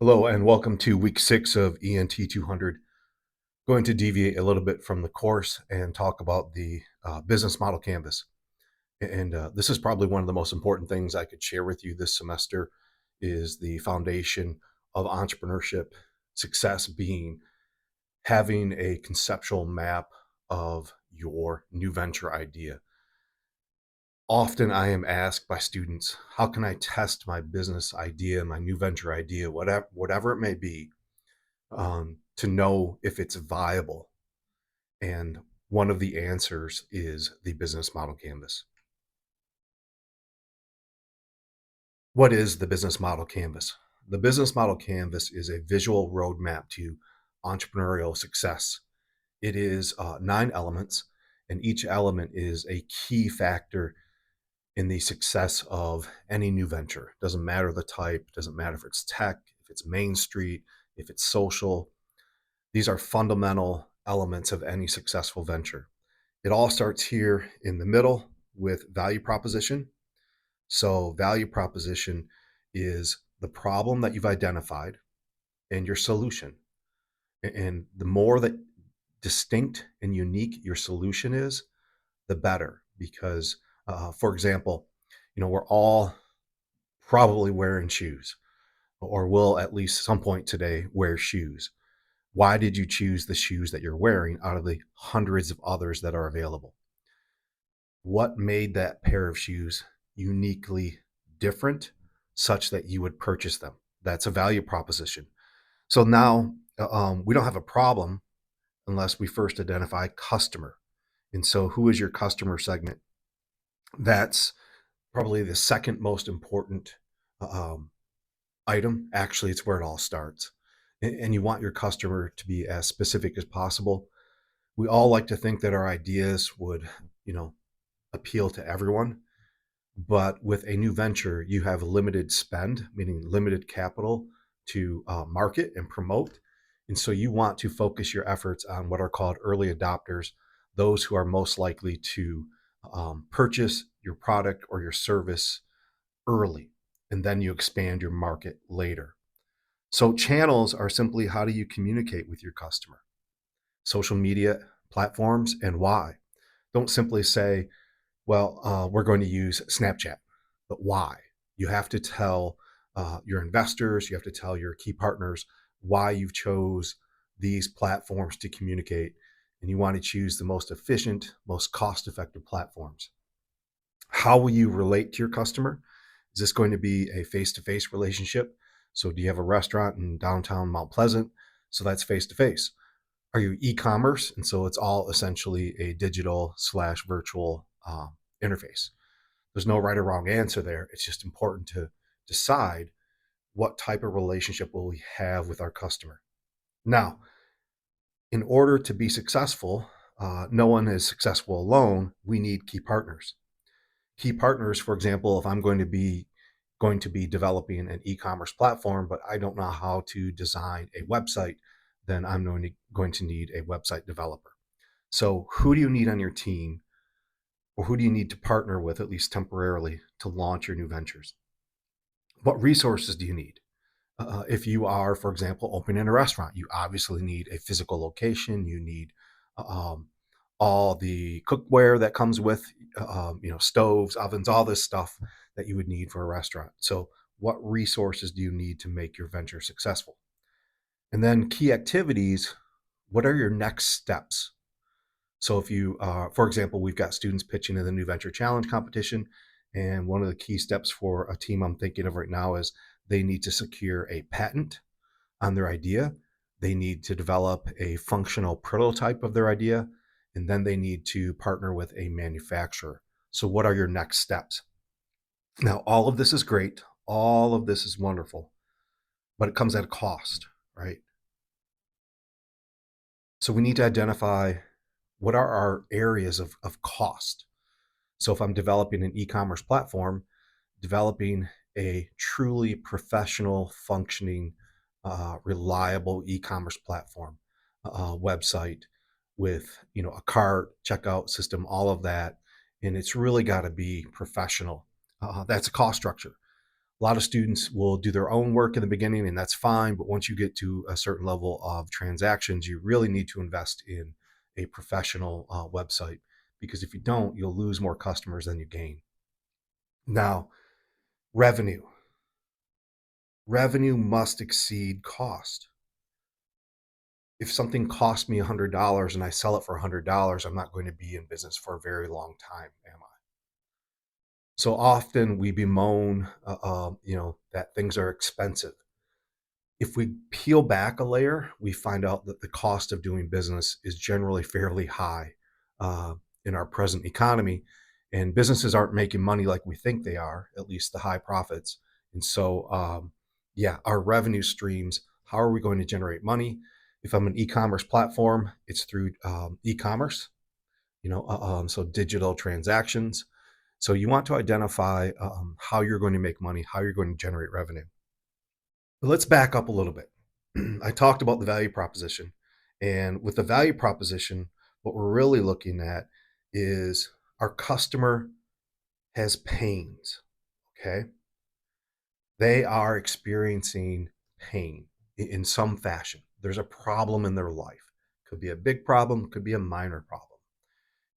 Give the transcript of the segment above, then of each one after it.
Hello and welcome to week 6 of ENT 200. Going to deviate a little bit from the course and talk about the business model canvas. And this is probably one of the most important things I could share with you this semester is the foundation of entrepreneurship success being having a conceptual map of your new venture idea. Often I am asked by students, how can I test my business idea, my new venture idea, whatever it may be, to know if it's viable. And one of the answers is the business model canvas. What is the business model canvas? The business model canvas is a visual roadmap to entrepreneurial success. It is 9 elements, and each element is a key factor in the success of any new venture. Doesn't matter the type, doesn't matter if it's tech, if it's Main Street, if it's social. These are fundamental elements of any successful venture. It all starts here in the middle with value proposition. So, value proposition is the problem that you've identified and your solution. And the more that distinct and unique your solution is, the better. Because, for example, we're all probably wearing shoes, or will at least some point today wear shoes. Why did you choose the shoes that you're wearing out of the hundreds of others that are available? What made that pair of shoes uniquely different such that you would purchase them? That's a value proposition. So now we don't have a problem unless we first identify customer. And so, who is your customer segment? That's probably the second most important um, item. Actually, it's where it all starts. And you want your customer to be as specific as possible. We all like to think that our ideas would, you know, appeal to everyone. But with a new venture, you have limited spend, meaning limited capital to market and promote. And so you want to focus your efforts on what are called early adopters, those who are most likely to purchase your product or your service early, and then you expand your market later. So channels are simply how do you communicate with your customer? Social media platforms and why. Don't simply say, well, we're going to use Snapchat, but why? You have to tell your investors, you have to tell your key partners why you've chose these platforms to communicate, and you want to choose the most efficient, most cost-effective platforms. How will you relate to your customer? Is this going to be a face-to-face relationship? So do you have a restaurant in downtown Mount Pleasant? So that's face-to-face. Are you e-commerce? And so it's all essentially a digital slash virtual interface. There's no right or wrong answer there. It's just important to decide what type of relationship will we have with our customer. Now, in order to be successful, no one is successful alone. We need key partners. Key partners, for example, if I'm going to be developing an e-commerce platform, but I don't know how to design a website, then I'm going to need a website developer. So who do you need on your team, or who do you need to partner with, at least temporarily, to launch your new ventures? What resources do you need? If you are, for example, opening a restaurant, you obviously need a physical location. You need um, all the cookware that comes with, stoves, ovens, all this stuff that you would need for a restaurant. So, what resources do you need to make your venture successful? And then key activities. What are your next steps? So if you, for example, we've got students pitching in the New Venture Challenge competition, and one of the key steps for a team I'm thinking of right now is they need to secure a patent on their idea. They need to develop a functional prototype of their idea, and then they need to partner with a manufacturer. So what are your next steps? Now, all of this is great. All of this is wonderful, but it comes at a cost, right? So we need to identify what are our areas of cost. So if I'm developing an e-commerce platform, developing a truly professional, functioning, reliable e-commerce platform, website with a cart, checkout system, all of that, and it's really got to be professional. That's a cost structure. A lot of students will do their own work in the beginning, and that's fine. But once you get to a certain level of transactions, you really need to invest in a professional website, because if you don't, you'll lose more customers than you gain. Now, revenue. Revenue must exceed cost. If something costs me $100 and I sell it for $100, I'm not going to be in business for a very long time, am I? So often we bemoan, that things are expensive. If we peel back a layer, we find out that the cost of doing business is generally fairly high uh, in our present economy, and businesses aren't making money like we think they are, at least the high profits. And so, yeah, our revenue streams. How are we going to generate money? If I'm an e-commerce platform, it's through e-commerce. So digital transactions. So you want to identify how you're going to make money, how you're going to generate revenue. But let's back up a little bit. I talked about the value proposition. And with the value proposition, what we're really looking at is our customer has pains. Okay. They are experiencing pain in some fashion. There's a problem in their life. Could be a big problem, could be a minor problem.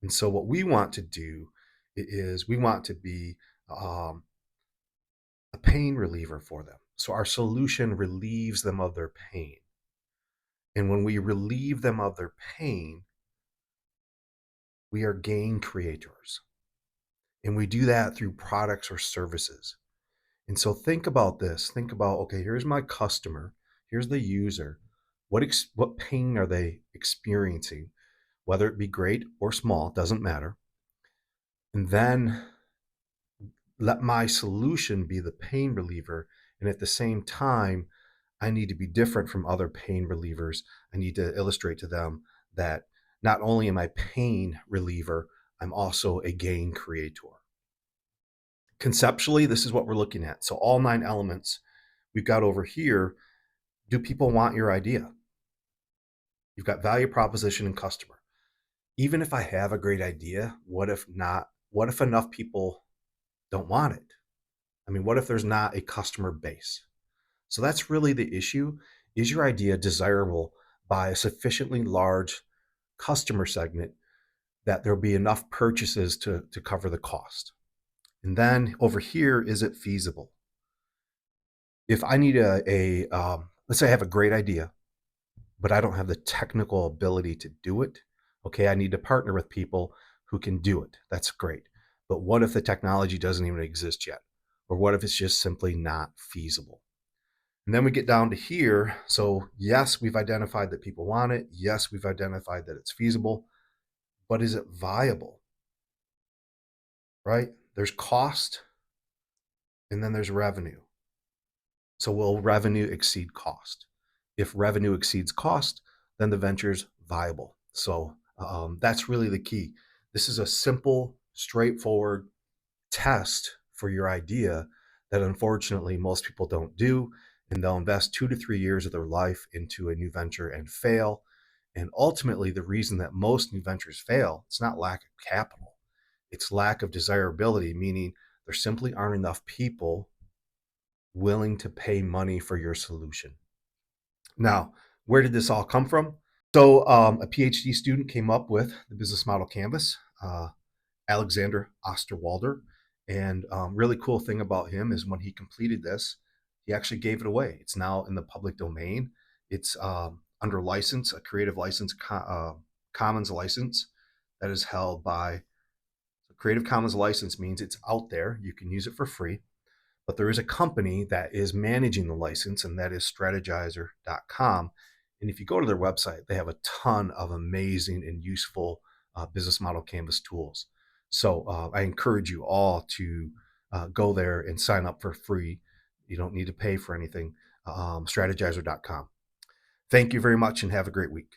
And so, what we want to do is we want to be um, a pain reliever for them. So, our solution relieves them of their pain. And when we relieve them of their pain, we are gain creators. And we do that through products or services. And so think about this. Think about, okay, here's my customer, here's the user. What pain are they experiencing? Whether it be great or small, doesn't matter. And then let my solution be the pain reliever. And at the same time, I need to be different from other pain relievers. I need to illustrate to them that not only am I pain reliever, I'm also a gain creator. Conceptually, this is what we're looking at. So all 9 elements we've got over here. Do people want your idea? You've got value proposition and customer. Even if I have a great idea, what if not? What if enough people don't want it? I mean, what if there's not a customer base? So that's really the issue. Is your idea desirable by a sufficiently large customer segment that there'll be enough purchases to cover the cost? And then over here, is it feasible? If I need let's say I have a great idea, but I don't have the technical ability to do it, okay, I need to partner with people who can do it. That's great. But what if the technology doesn't even exist yet? Or what if it's just simply not feasible? And then we get down to here. So, yes, we've identified that people want it. Yes, we've identified that it's feasible. But is it viable? Right? There's cost and then there's revenue. So, will revenue exceed cost? If revenue exceeds cost, then the venture's viable. So, that's really the key. This is a simple, straightforward test for your idea that unfortunately most people don't do. And they'll invest 2 to 3 years of their life into a new venture and fail. And ultimately, the reason that most new ventures fail, it's not lack of capital, it's lack of desirability, meaning there simply aren't enough people willing to pay money for your solution. Now, where did this all come from? So, a PhD student came up with the business model canvas, Alexander Osterwalder. And really cool thing about him is when he completed this, he actually gave it away. It's now in the public domain. It's under license, a Creative License Commons license that is held by Creative Commons license means it's out there. You can use it for free. But there is a company that is managing the license, and that is strategizer.com. And if you go to their website, they have a ton of amazing and useful business model canvas tools. So I encourage you all to go there and sign up for free. You don't need to pay for anything. Strategizer.com. Thank you very much and have a great week.